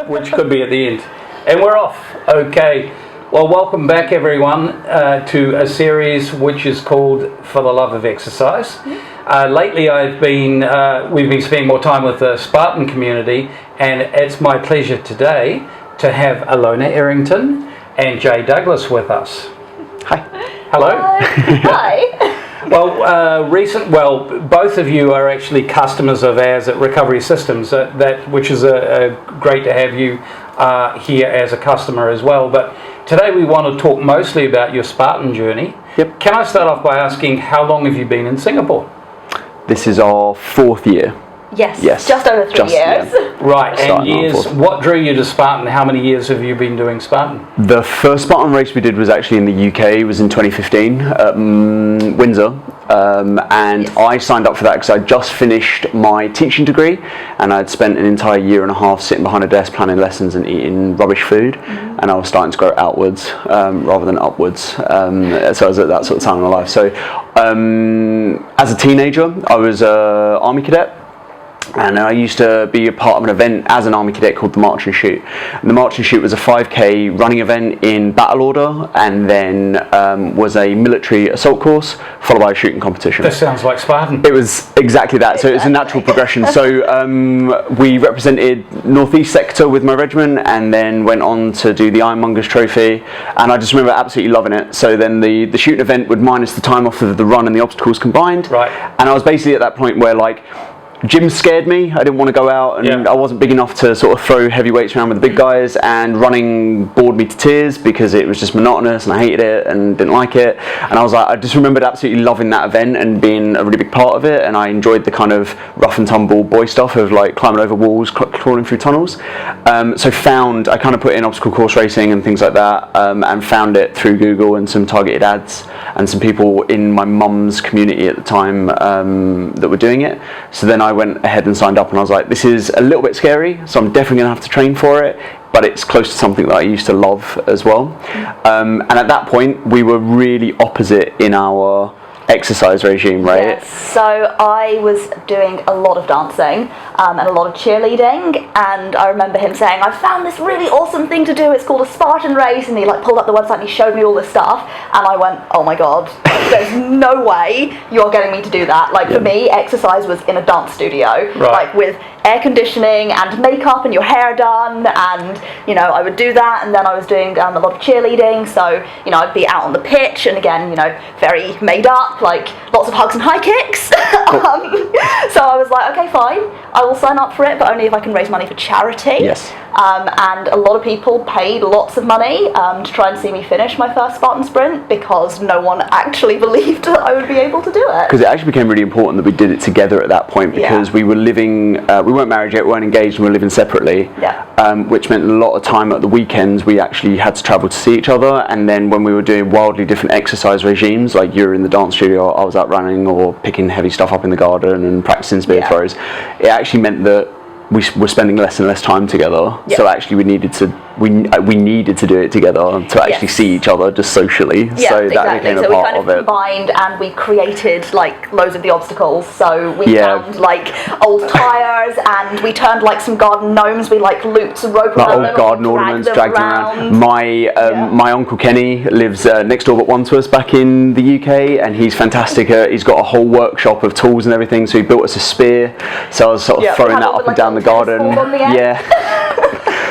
which could be at the end. And we're off. Okay. Well, welcome back, everyone, to a series which is called For the Love of Exercise. Lately, we've been spending more time with the Spartan community, and it's my pleasure today to have Ilona Errington and Jay Douglas with us. Hi. Hello. Hi. Well, both of you are actually customers of ours at Recovery Systems, which is great to have you here as a customer as well. But today we want to talk mostly about your Spartan journey. Yep. Can I start off by asking, how long have you been in Singapore? This is our 4th year. Yes. Just over 3 years. Yeah. Right, and years, what drew you to Spartan? How many years have you been doing Spartan? The first Spartan race we did was actually in the UK. It was in 2015 at Windsor. And I signed up for that because I just finished my teaching degree, and I'd spent an entire year and a half sitting behind a desk planning lessons and eating rubbish food, and I was starting to grow outwards rather than upwards. So I was at that sort of time in my life. So as a teenager, I was an Army cadet. And I used to be a part of an event as an Army cadet called the March and Shoot. And the March and Shoot was a 5k running event in battle order, and then was a military assault course followed by a shooting competition. This sounds like Spartan. It was exactly that. So it was a natural progression. So we represented Northeast sector with my regiment, and then went on to do the Ironmongers Trophy. And I just remember absolutely loving it. So then the shooting event would minus the time off of the run and the obstacles combined. Right. And I was basically at that point where, like, gym scared me. I didn't want to go out, and I wasn't big enough to sort of throw heavy weights around with the big guys, and running bored me to tears because it was just monotonous and I hated it and didn't like it. And I was like, I just remembered absolutely loving that event and being a really big part of it, and I enjoyed the kind of rough and tumble boy stuff of like climbing over walls, crawling through tunnels. So I kind of put in obstacle course racing and things like that, and found it through Google and some targeted ads and some people in my mum's community at the time that were doing it. So then I went ahead and signed up, and I was like, this is a little bit scary, so I'm definitely going to have to train for it, but it's close to something that I used to love as well. And at that point, we were really opposite in our exercise regime, right? Yes. So I was doing a lot of dancing and a lot of cheerleading, and I remember him saying, I found this really awesome thing to do, it's called a Spartan race, and he like pulled up the website and he showed me all this stuff, and I went, oh my god, there's no way you're getting me to do that. Like for me, exercise was in a dance studio, like with air conditioning and makeup and your hair done, and I would do that, and then I was doing a lot of cheerleading, so I'd be out on the pitch, and again very made up, like lots of hugs and high kicks. So I was like, okay, fine, I will sign up for it, but only if I can raise money for charity. Yes. And a lot of people paid lots of money to try and see me finish my first Spartan sprint, because no one actually believed that I would be able to do it. Because it actually became really important that we did it together at that point, because we were living, we weren't married yet, we weren't engaged, and we were living separately, which meant a lot of time at the weekends we actually had to travel to see each other. And then when we were doing wildly different exercise regimes, like you were in the dance studio, I was out running or picking heavy stuff up in the garden and practicing spear throws, it actually meant that we were spending less and less time together. So actually we needed to do it together to actually see each other just socially. So that became a part of it. So we kind of combined, and we created like loads of the obstacles. So we found like old tires, and we turned like some garden gnomes. We like looped some rope around them. Old garden ornaments, dragged them around. My uncle Kenny lives next door but one to us back in the UK, and he's fantastic. He's got a whole workshop of tools and everything. So he built us a spear. So I was sort of throwing that up and down the garden.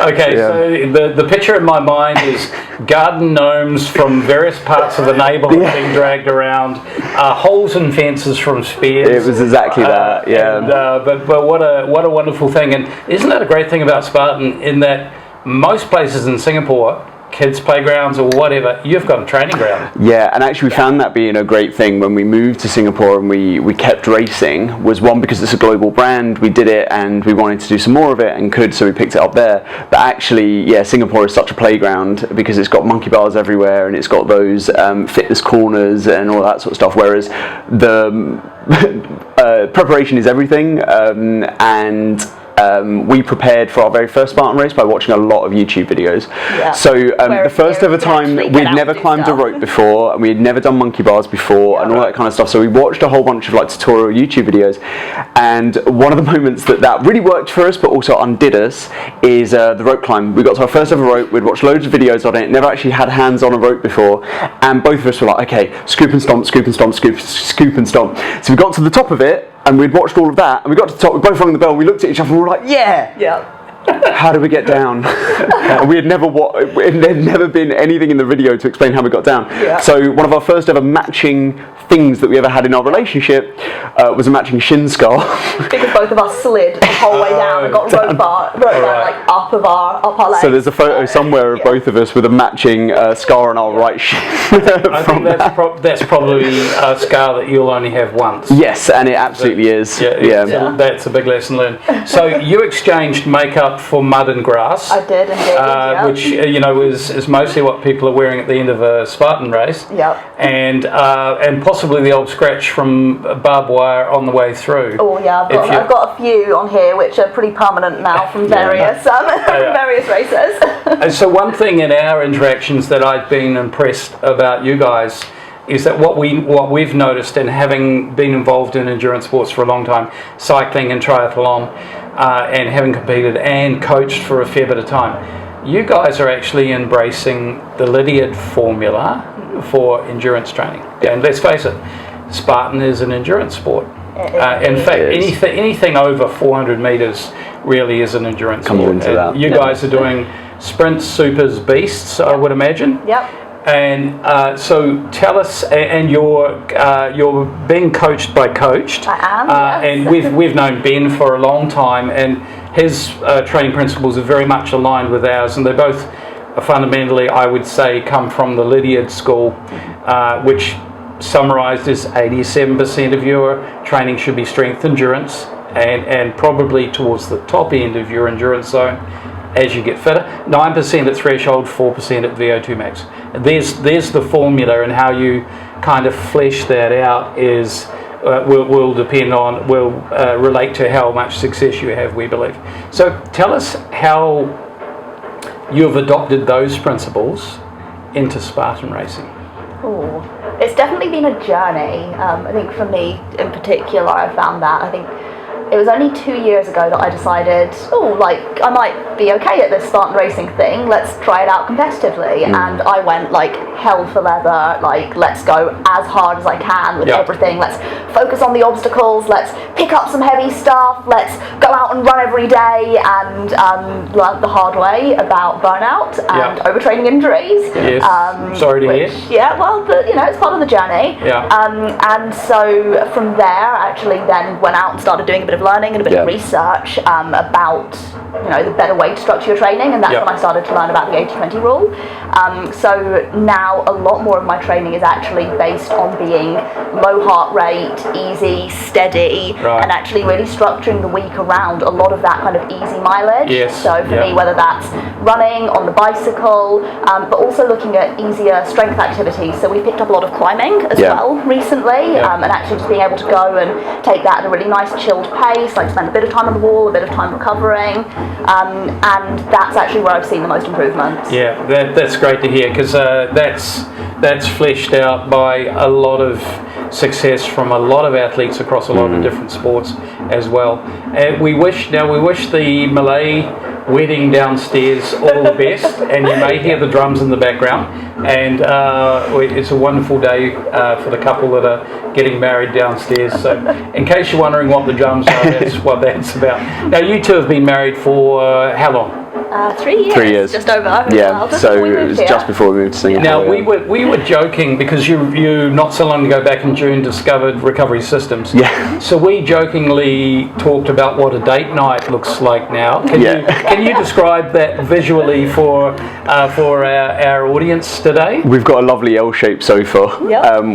Okay, so the picture in my mind is garden gnomes from various parts of the neighbourhood being dragged around, holes in fences from spears. It was exactly that, And, but what a wonderful thing. And isn't that a great thing about Spartan, in that most places in Singapore, kids' playgrounds or whatever, you've got a training ground. Yeah, and actually we found that being a great thing when we moved to Singapore, and we kept racing, was one, because it's a global brand, we did it and we wanted to do some more of it and could, so we picked it up there. But actually, Singapore is such a playground because it's got monkey bars everywhere, and it's got those fitness corners and all that sort of stuff, whereas the preparation is everything, and we prepared for our very first Spartan race by watching a lot of YouTube videos. So the first ever time, we'd never climbed a rope before, and we had never done monkey bars before, and all that kind of stuff. So we watched a whole bunch of like tutorial YouTube videos, and one of the moments that really worked for us, but also undid us, is the rope climb. We got to our first ever rope. We'd watched loads of videos on it. Never actually had hands on a rope before, and both of us were like, okay, scoop and stomp, scoop and stomp, scoop and stomp. So we got to the top of it, and we'd watched all of that, and we got to the top, we both rung the bell, we looked at each other and we were like, yeah! How do we get down? And we had never there'd never been anything in the video to explain how we got down. So one of our first ever matching things that we ever had in our relationship was a matching shin scar. Because both of us slid the whole way down and got rope down like up our legs. So there's a photo somewhere of both of us with a matching scar on our right shin. I think that's probably a scar that you'll only have once. Yes, and it absolutely is. That's a big lesson learned. So you exchanged makeup for mud and grass. I did indeed. Which is mostly what people are wearing at the end of a Spartan race. And possibly the old scratch from barbed wire on the way through. Oh yeah, I've got a few on here which are pretty permanent now from various various races. And so one thing in our interactions that I've been impressed about you guys is that what we've noticed, and having been involved in endurance sports for a long time, cycling and triathlon, and having competed and coached for a fair bit of time, you guys are actually embracing the Lydiard formula for endurance training. And let's face it, Spartan is an endurance sport. In fact, anything over 400 metres really is an endurance sport. You guys are doing sprints, supers, beasts, I would imagine. And so tell us, and you're being coached by Coached. I am, yes. And we've known Ben for a long time, and his training principles are very much aligned with ours, and they both fundamentally, I would say, come from the Lydiard school, which summarised is 87% of your training should be strength endurance, and probably towards the top end of your endurance zone as you get fitter. 9% at threshold, 4% at VO2 max. There's the formula, and how you kind of flesh that out is will relate to how much success you have, we believe. So tell us how you've adopted those principles into Spartan racing. Oh, it's definitely been a journey. I think for me in particular, I found that. I think it was only 2 years ago that I decided, I might be okay at this Spartan racing thing, let's try it out competitively. And I went like hell for leather, like let's go as hard as I can with everything, let's focus on the obstacles, let's pick up some heavy stuff, let's go out and run every day, and learned the hard way about burnout and overtraining injuries. Sorry to hear. Yeah, well, it's part of the journey. And so from there, I actually then went out and started doing a bit of learning and a bit of research about the better way to structure your training, and that's when I started to learn about the 80-20 rule. So now a lot more of my training is actually based on being low heart rate, easy, steady, and actually really structuring the week around a lot of that kind of easy mileage. So for me, whether that's running, on the bicycle, but also looking at easier strength activities. So we picked up a lot of climbing as well recently, and actually just being able to go and take that at a really nice chilled pace, like spend a bit of time on the wall, a bit of time recovering, and that's actually where I've seen the most improvements. That's great to hear, because that's fleshed out by a lot of success from a lot of athletes across a lot of different sports as well. We wish the Malay wedding downstairs all the best, and you may hear the drums in the background, and it's a wonderful day for the couple that are getting married downstairs. So in case you're wondering what the drums are, that's what that's about. Now, you two have been married for how long? 3 years. 3 years. Just over. So it was just before we moved to Singapore. Now, we were joking, because you not so long ago, back in June, discovered Recovery Systems. So we jokingly talked about what a date night looks like now. Can you describe that visually for our audience today? We've got a lovely L-shaped sofa,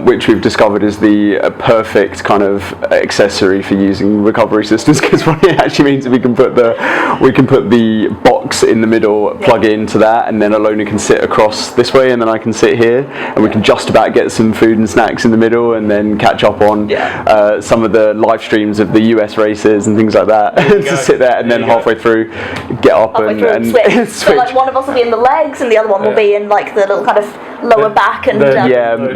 which we've discovered is the perfect kind of accessory for using Recovery Systems, because what it actually means is we can put the bottom box in the middle, plug it into that, and then Ilona can sit across this way, and then I can sit here, and we can just about get some food and snacks in the middle, and then catch up on some of the live streams of the US races and things like that. To sit there, and then halfway through, get up and switch. So like one of us will be in the legs, and the other one will be in like the little kind of lower back. And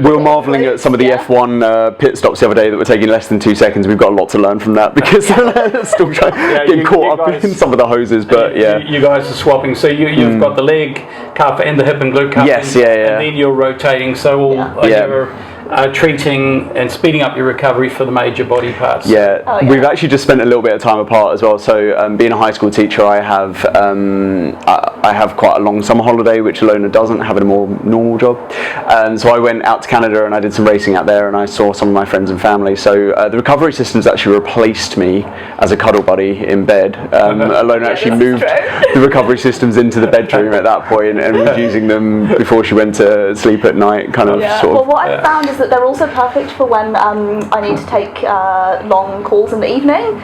we were marvelling at some of the F1 pit stops the other day that were taking less than 2 seconds. We've got a lot to learn from that because they're still getting caught up in some of the hoses. But you guys are swapping. So you've got the leg cuff and the hip and glute cuff. Yes, and then you're rotating. So you're treating and speeding up your recovery for the major body parts. We've actually just spent a little bit of time apart as well. So being a high school teacher, I have quite a long summer holiday, which Ilona doesn't, having a more normal job. So I went out to Canada and I did some racing out there, and I saw some of my friends and family. So the recovery systems actually replaced me as a cuddle buddy in bed. Ilona actually moved the recovery systems into the bedroom at that point and was using them before she went to sleep at night. Well, what I've found is that they're also perfect for when I need to take long calls in the evening.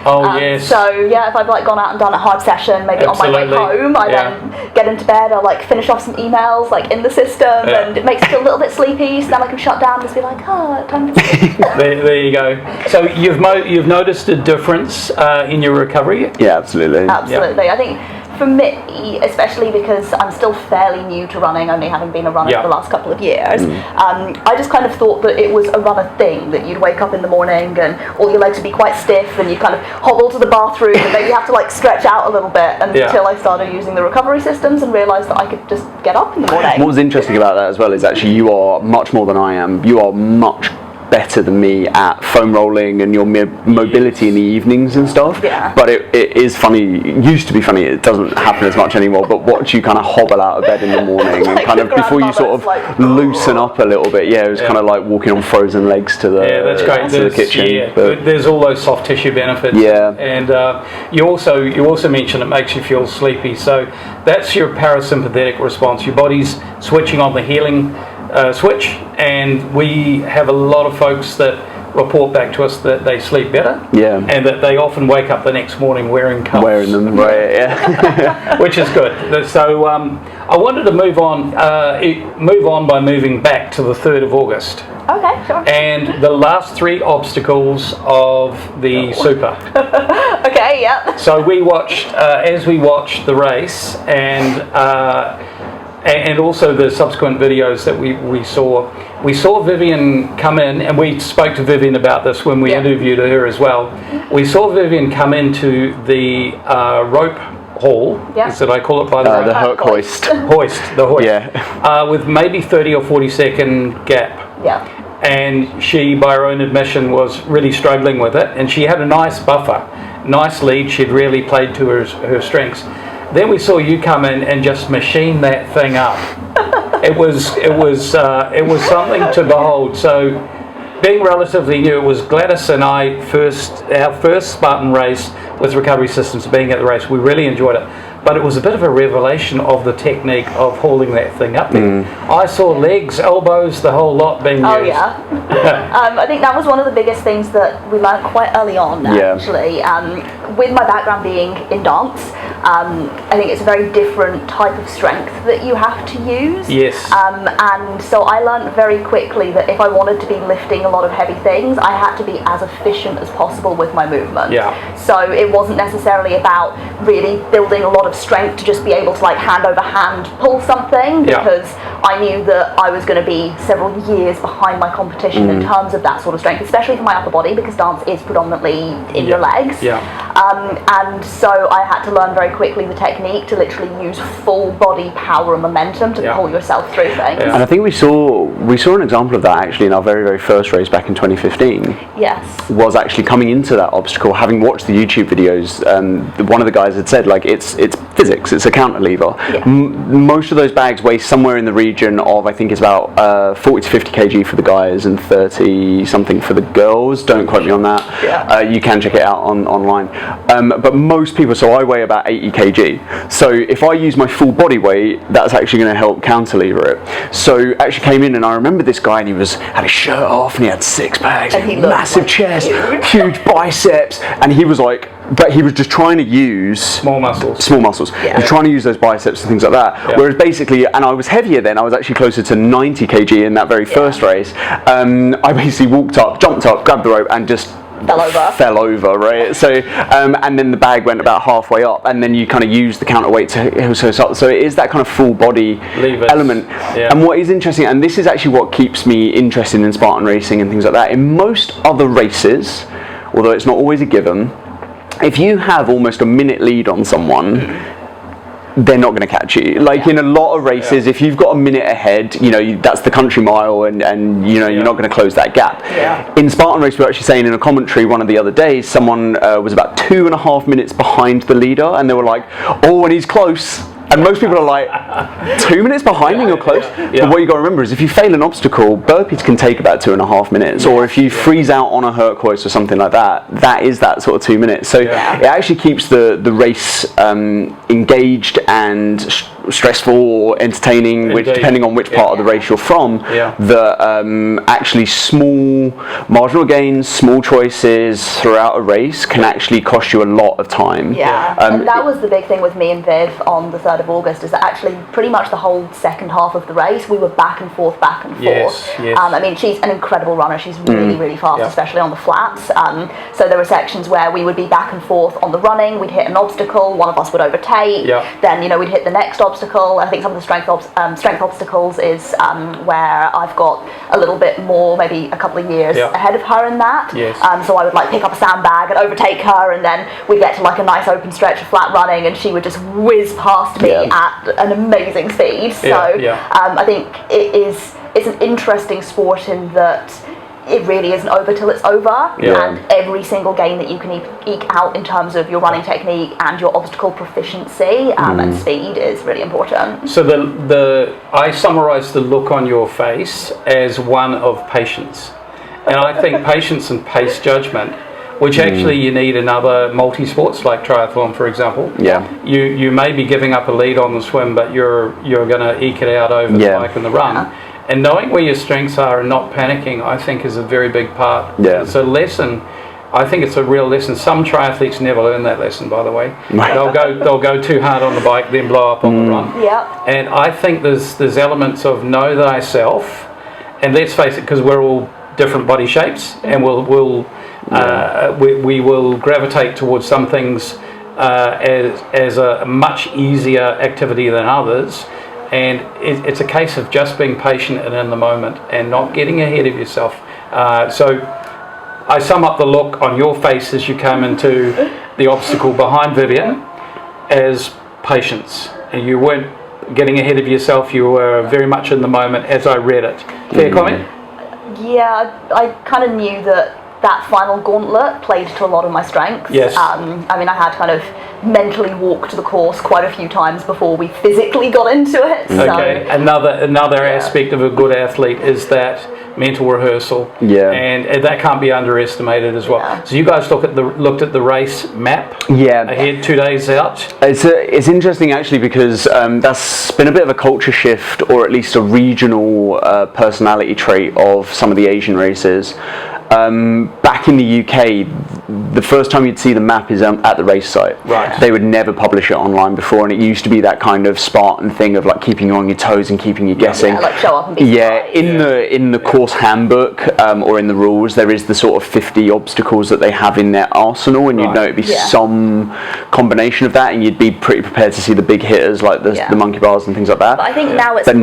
So if I've like gone out and done a hard session, maybe on my way home, I then get into bed, I'll like finish off some emails like in the system, and it makes me feel a little bit sleepy, so then I can shut down and just be like, time to sleep. there you go. So you've noticed a difference in your recovery? Yeah, absolutely. I think for me, especially because I'm still fairly new to running, only having been a runner for the last couple of years, I just kind of thought that it was a runner thing, that you'd wake up in the morning and all your legs would be quite stiff and you'd kind of hobble to the bathroom and maybe have to like stretch out a little bit until I started using the recovery systems and realised that I could just get up in the morning. What was interesting about that as well is actually you are much more than I am. You are much better than me at foam rolling and your mobility in the evenings and stuff. But it is funny, it used to be funny, it doesn't happen as much anymore, but watch you kind of hobble out of bed in the morning and kind of before you sort of like, loosen up a little bit. It was kind of like walking on frozen legs to the, that's great. To the kitchen. There's all those soft tissue benefits. And you also mentioned it makes you feel sleepy, so that's your parasympathetic response. Your body's switching on the healing switch, and we have a lot of folks that report back to us that they sleep better, and that they often wake up the next morning wearing cuffs. Wearing them, right, which is good. So I wanted to move on by moving back to the 3rd of August. Okay, sure. And the last 3 obstacles of the Super. Okay, yeah. So we watched, as we watched the race, and also the subsequent videos that we saw Vivian come in, and we spoke to Vivian about this when we interviewed her as well. We saw Vivian come into the rope hall, did I call it by the way? The hoist. The hoist. With maybe 30 or 40 second gap. And she, by her own admission, was really struggling with it, and she had a nice buffer, nice lead. She'd really played to her strengths. Then we saw you come in and just machine that thing up. It was something to behold. So, being relatively new, it was Gladys and I our first Spartan race with recovery systems. Being at the race, we really enjoyed it. But it was a bit of a revelation of the technique of hauling that thing up there. I saw legs, elbows, the whole lot being used. I think that was one of the biggest things that we learned quite early on, actually. With my background being in dance, I think it's a very different type of strength that you have to use. And so I learned very quickly that if I wanted to be lifting a lot of heavy things, I had to be as efficient as possible with my movement. So it wasn't necessarily about really building a lot of strength to just be able to like hand over hand pull something, because I knew that I was going to be several years behind my competition in terms of that sort of strength, especially for my upper body, because dance is predominantly in your legs. And so I had to learn very quickly the technique to literally use full body power and momentum to pull yourself through things. And I think we saw an example of that actually in our very, very first race back in 2015. Was actually coming into that obstacle, having watched the YouTube videos. One of the guys had said, like, it's physics, it's a counterlever. Most of those bags weigh somewhere in the region of, I think it's about 40 to 50 kg for the guys and 30 something for the girls. Don't quote me on that. You can check it out online. But most people, so I weigh about 80 kg. So if I use my full body weight, that's actually going to help counterlever it. So actually came in, and I remember this guy, and he had his shirt off, and he had 6 packs, and massive chest, huge biceps, and he was like but he was just trying to use small muscles. He was trying to use those biceps and things like that. Whereas basically, and I was heavier then, I was actually closer to 90 kg in that very first race. I basically walked up, jumped up, grabbed the rope, and just fell over, right? So, and then the bag went about halfway up, and then you kind of use the counterweight to so it is that kind of full body element. And what is interesting, and this is actually what keeps me interested in Spartan racing and things like that, in most other races, although it's not always a given, if you have almost a minute lead on someone, they're not going to catch you. Like in a lot of races, if you've got a minute ahead, that's the country mile, and you're not going to close that gap. In Spartan race, we were actually saying in a commentary one of the other days, someone was about 2.5 minutes behind the leader, and they were like, "Oh, and he's close." And most people are like, 2 minutes behind and you're close? But what you got to remember is if you fail an obstacle, burpees can take about 2.5 minutes. Or if you freeze out on a Herc hoist or something like that, that is that sort of 2 minutes. So it actually keeps the race engaged and stressful or entertaining, which depending on which part of the race you're from, that actually small marginal gains, small choices throughout a race can actually cost you a lot of time. And that was the big thing with me and Viv on the 3rd of August, is that actually pretty much the whole second half of the race we were back and forth. I mean, she's an incredible runner, she's really fast, especially on the flats, so there were sections where we would be back and forth on the running, we'd hit an obstacle, one of us would overtake, then we'd hit the next obstacle. I think some of the strength obstacles is where I've got a little bit more, maybe a couple of years ahead of her in that, so I would like pick up a sandbag and overtake her, and then we'd get to like a nice open stretch of flat running and she would just whiz past me at an amazing speed. So I think it's an interesting sport in that it really isn't over till it's over, and every single gain that you can eke out in terms of your running technique and your obstacle proficiency and speed is really important. So I summarise the look on your face as one of patience, and I think patience and pace judgment, which actually you need in other multi-sports like triathlon, for example. You may be giving up a lead on the swim, but you're going to eke it out over the bike and the run. And knowing where your strengths are and not panicking, I think, is a very big part. It's a lesson. I think it's a real lesson. Some triathletes never learn that lesson, by the way. They'll go too hard on the bike, then blow up on the run. And I think there's elements of know thyself, and let's face it, because we're all different body shapes, and we will gravitate towards some things as a much easier activity than others. And it's a case of just being patient and in the moment and not getting ahead of yourself. So I sum up the look on your face as you came into the obstacle behind Vivian as patience. And you weren't getting ahead of yourself, you were very much in the moment as I read it. Fair comment? Yeah, I kind of knew that final gauntlet played to a lot of my strengths. I mean, I had kind of mentally walked the course quite a few times before we physically got into it. Okay, another aspect of a good athlete is that mental rehearsal, and that can't be underestimated as well. So you guys looked at the race map ahead 2 days out. It's interesting actually, because that's been a bit of a culture shift, or at least a regional personality trait of some of the Asian races. Back in the UK, the first time you'd see the map is at the race site. They would never publish it online before, and it used to be that kind of Spartan thing of like keeping you on your toes and keeping you guessing. Like show up and be surprised. In the course handbook or in the rules, there is the sort of 50 obstacles that they have in their arsenal, and you'd know it'd be some combination of that, and you'd be pretty prepared to see the big hitters like the monkey bars and things like that. But I think now it's the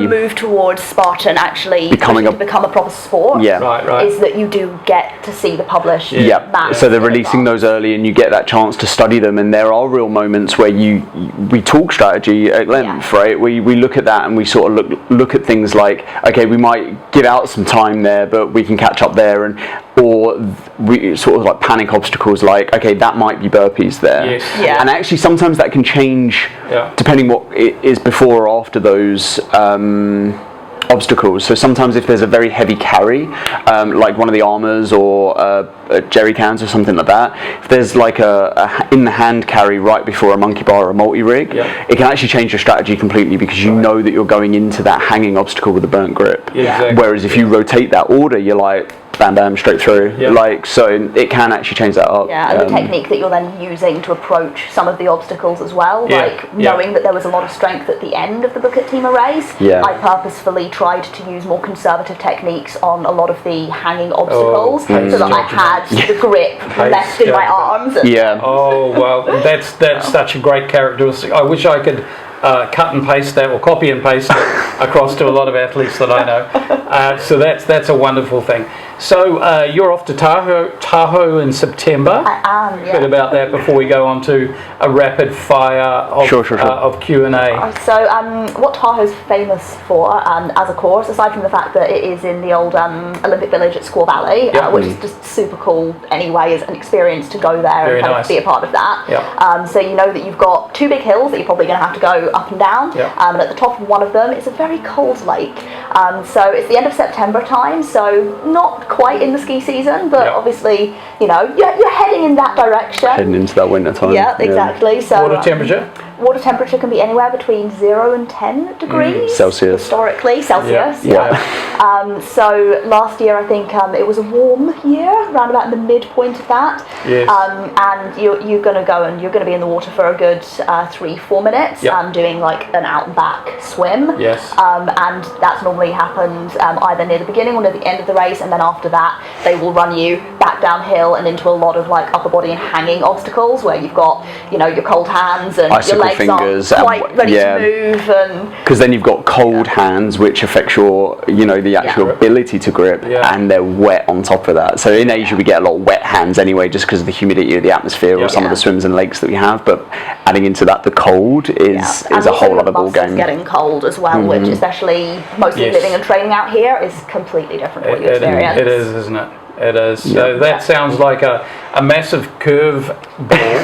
move towards Spartan actually become a proper sport. Is that you do get to see the published maps. So they're releasing those early, and you get that chance to study them, and there are real moments where we talk strategy at length, right? We look at that and we sort of look at things like, okay, we might give out some time there, but we can catch up there, or we sort of like panic obstacles like, okay, that might be burpees there. And actually sometimes that can change depending what it is before or after those obstacles. So sometimes if there's a very heavy carry, like one of the armors or jerry cans or something like that, if there's like a in the hand carry right before a monkey bar or a multi-rig, it can actually change your strategy completely, because you know that you're going into that hanging obstacle with a burnt grip. Whereas if you rotate that order, you're like, bam, bam, straight through. Yeah. Like, so it can actually change that up. Yeah, and the technique that you're then using to approach some of the obstacles as well, Yeah, like knowing that there was a lot of strength at the end of the Bukit Timah race, Yeah. I purposefully tried to use more conservative techniques on a lot of the hanging obstacles so that I had the grip left in my arms. And Yeah. Oh well, that's such a great characteristic. I wish I could cut and paste that, or copy and paste it across to a lot of athletes that I know. So that's a wonderful thing. So you're off to Tahoe in September. I am, A bit yeah. about that before we go on to a rapid fire of, Sure. of Q&A. So what Tahoe's famous for as a course, aside from the fact that it is in the old Olympic Village at Squaw Valley, Yep. which is just super cool anyway, as an experience to go there Very and kind nice. of be a part of that. Yep. So you know that you've got two big hills that you're probably going to have to go up and down, Yep. and at the top of one of them it's a very cold lake. So it's the end of September time, so not quite in the ski season, but Yep. obviously, you know, you're heading in that direction. Heading into that winter time. Yeah, exactly. So Water temperature? water temperature can be anywhere between 0 and 10 degrees. Celsius. Historically, Celsius. Yeah. So last year, I think it was a warm year, around about in the midpoint of that. Yes. And you're going to go and you're going to be in the water for a good 3-4 minutes, Yep. doing like an out and back swim. Yes. And that's normally happens either near the beginning or near the end of the race, and then after that, they will run you back downhill and into a lot of like upper body and hanging obstacles where you've got, you know, your cold hands and Icicle your legs fingers aren't and quite ready yeah. to move, and Because then you've got cold hands, which affects your, you know, the actual Yeah. ability to grip, Yeah. and they're wet on top of that. So in Asia, we get a lot of wet hands anyway, just because of the humidity of the atmosphere Yeah. or some of Yeah. the swims and lakes that we have. But adding into that, the cold is and a also whole the other ball muscles game. getting cold as well, which especially mostly Yes. living and training out here is completely different to what you It experience. is, isn't it? It is. So that sounds like a massive curve ball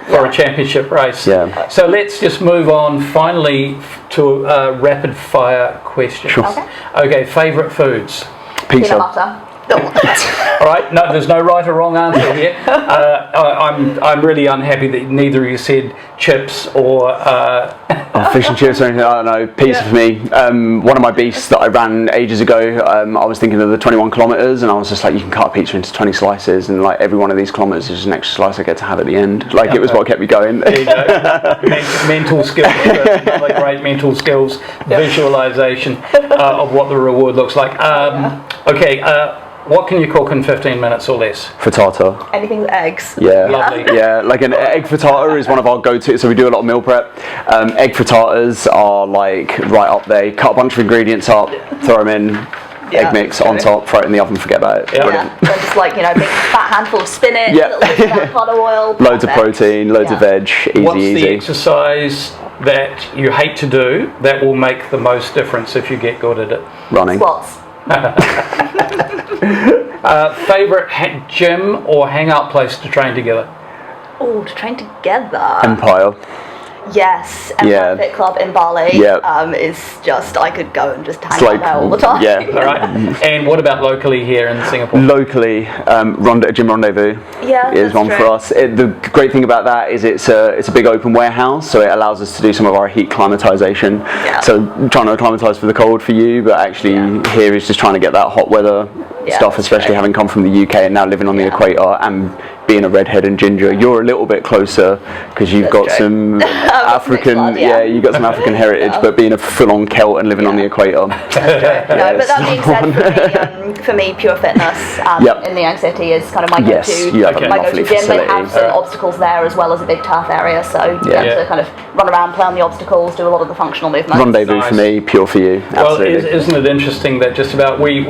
for a championship race. Yeah. So let's just move on finally to a rapid fire question. Sure. Okay, favourite foods? Peanut Pizza. butter. All right, no, there's no right or wrong answer here. I'm really unhappy that neither of you said chips or Fish and chips or anything, I don't know, pizza for me. One of my beasts that I ran ages ago, I was thinking of the 21 kilometres, and I was just like, you can cut a pizza into 20 slices, and like every one of these kilometres is an extra slice I get to have at the end. Like, it was what kept me going. there you go. Mental skills, another great mental skills, visualisation of what the reward looks like. Okay, what can you cook in 15 minutes or less? Frittata. Anything with eggs. Yeah. Lovely. Yeah, like an egg frittata is one of our go-to, so we do a lot of meal prep. Egg frittatas are like right up there. Cut a bunch of ingredients up, throw them in, egg mix on top, throw it in the oven, forget about it. Yeah. Brilliant. So just like, you know, big fat handful of spinach, Yeah. little bit of avocado oil, Loads of perfect. protein, loads of veg, easy, What's the easy. exercise that you hate to do that will make the most difference if you get good at it? Running. Squats. Favourite gym or hangout place to train together? Oh, to train together. Empire. Yes, Yeah. Empire Fit Club in Bali Yeah. is just, I could go and just hang It's out like, there all the time. yeah. All right. And what about locally here in Singapore? Locally, Gym Rendezvous Yeah, is that's one true. for us. The great thing about that is it's a big open warehouse, so it allows us to do some of our heat climatization. Yeah. So trying to acclimatize for the cold for you, but actually here is just trying to get that hot weather Yeah, stuff, that's especially true. having come from the UK and now living on the Yeah. equator and being a redhead and ginger. You're a little bit closer because you've That's got true. some African, blood, yeah. you've got some African heritage, but being a full-on Celt and living on the equator. No, but that being said, for me, Pure Fitness Yep. in the young city is kind of my Yes, go-to. you have Okay. a My lovely go-to gym. They facility. have some obstacles there as well as a big turf area, so Yeah. to kind of run around, play on the obstacles, do a lot of the functional movements. Rendezvous Nice. for me, pure for you. Well, Absolutely. isn't it interesting that just about we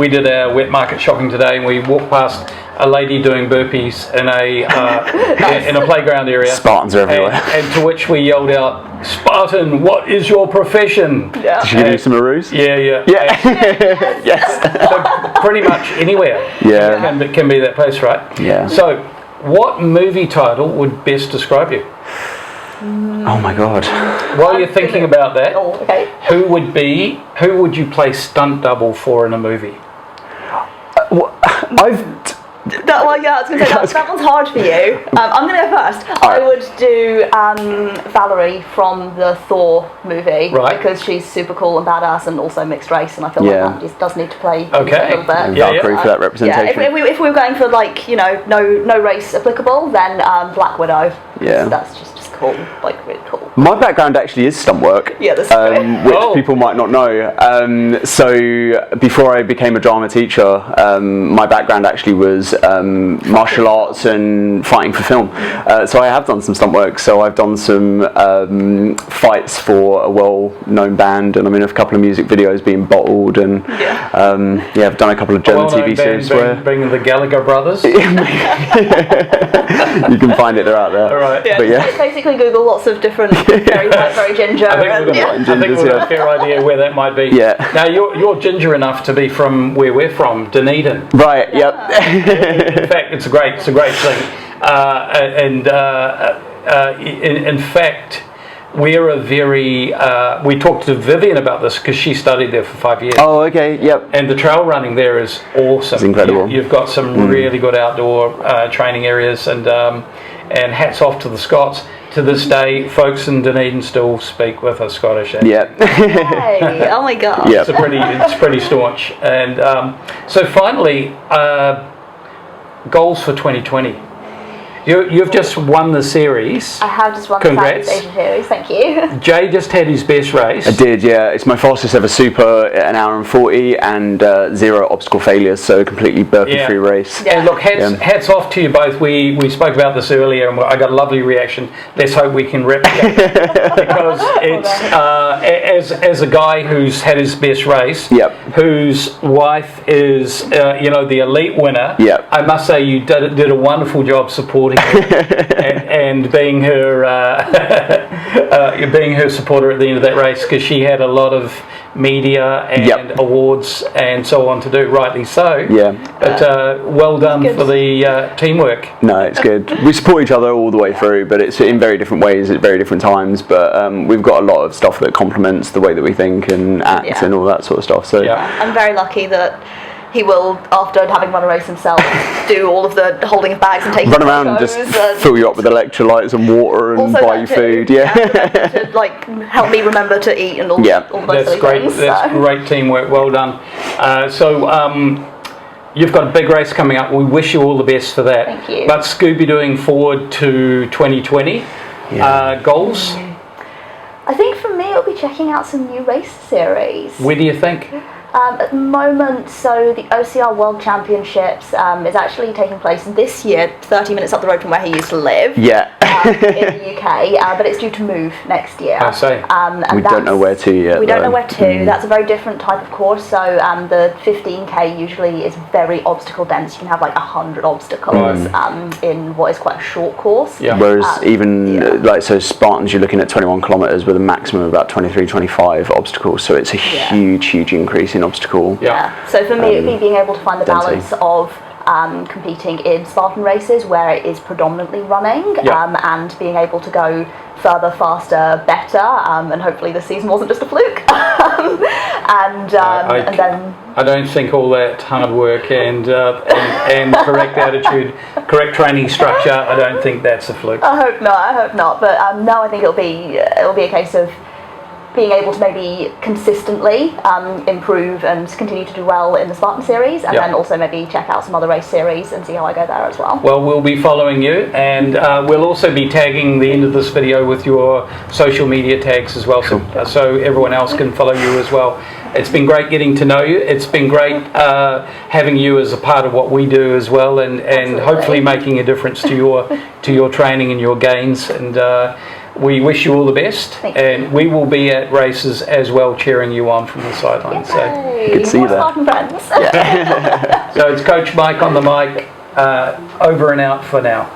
did our wet market shopping today, and we walked past a lady doing burpees in a playground area. Spartans are everywhere. And to which we yelled out, "Spartan, what is your profession?" Yeah. Did you give me some maroons? Yeah. Yeah. Yes. So pretty much anywhere Yeah. can be that place, right? Yeah. So, what movie title would best describe you? Oh my god. While you're thinking about that, Oh, okay. who would you play stunt double for in a movie? Well, yeah, I was going to say that one's hard for you. I'm going to go first. Right. I would do Valerie from the Thor movie, Right. because she's super cool and badass and also mixed race, and I feel like that just does need to play a little bit. Valkyrie for that representation. Yeah, if we were going for like no race applicable, then Black Widow. Yeah. So that's just cool, like really cool. My background actually is stunt work, Yeah, that's great. which people might not know. So before I became a drama teacher, my background actually was martial arts and fighting for film. So I have done some stunt work. So I've done some fights for a well-known band, and I'm in a couple of music videos being bottled, and I've done a couple of German TV series bringing the Gallagher brothers. You can find it, they're out there. All right. Yeah. But yeah. Basically Google lots of different very white, very ginger. I think we've got a fair idea where that might be. Yeah. Now you're ginger enough to be from where we're from, Dunedin. Right. Yep. In fact, it's a great thing, in fact, we're a very. We talked to Vivian about this because she studied there for 5 years. Oh, okay. Yep. And the trail running there is awesome. It's incredible. You've got some really good outdoor training areas, and hats off to the Scots. To this day, folks in Dunedin still speak with a Scottish accent. Yeah. Hey, oh my god. Yep. It's pretty staunch. And so finally, goals for 2020. You've just won the series. I have just won Congrats. the Southeast Asia series, thank you. Jay just had his best race. I did, yeah. It's my fastest ever super, an hour and 40, and 0 obstacle failures, so completely burpee-free race. Yeah. And look, hats off to you both. We spoke about this earlier, and I got a lovely reaction. Let's hope we can replicate because it's as a guy who's had his best race, whose wife is the elite winner. I must say you did a wonderful job supporting and being her supporter at the end of that race, because she had a lot of media and awards and so on to do, rightly so. But well done for the teamwork. No, it's good. We support each other all the way through, but it's in very different ways at very different times. But we've got a lot of stuff that complements the way that we think and act and all that sort of stuff. So I'm very lucky that he will, after having run a race himself, do all of the holding of bags and taking run around and just fill you up with electrolytes and water and buy you food. To like help me remember to eat and all those things. That's great teamwork. Well done. You've got a big race coming up. We wish you all the best for that. Thank you. But Scooby-Dooing forward to 2020, goals? I think for me it'll be checking out some new race series. Where do you think? At the moment, so the OCR World Championships is actually taking place this year, 30 minutes up the road from where he used to live. In the UK, but it's due to move next year. I see. And we don't know where to yet. We don't know where to. That's a very different type of course. So the 15k usually is very obstacle dense. You can have like 100 obstacles in what is quite a short course. Whereas so Spartans, you're looking at 21 kilometres with a maximum of about 23, 25 obstacles. So it's a huge increase in obstacle. So for me, it'd be being able to find the balance of competing in Spartan races where it is predominantly running and being able to go further, faster, better, and hopefully this season wasn't just a fluke. And then I don't think all that hard work and correct attitude, correct training structure, I don't think that's a fluke. I hope not. But no, I think it'll be a case of being able to maybe consistently improve and continue to do well in the Spartan series, and then also maybe check out some other race series and see how I go there as well. Well, we'll be following you, and we'll also be tagging the end of this video with your social media tags as well, so everyone else can follow you as well. It's been great getting to know you. It's been great having you as a part of what we do as well, and hopefully making a difference to your training and your gains. And we wish you all the best, and we will be at races as well, cheering you on from the sidelines. So good to see you there. Friends. So it's Coach Mike on the mic, over and out for now.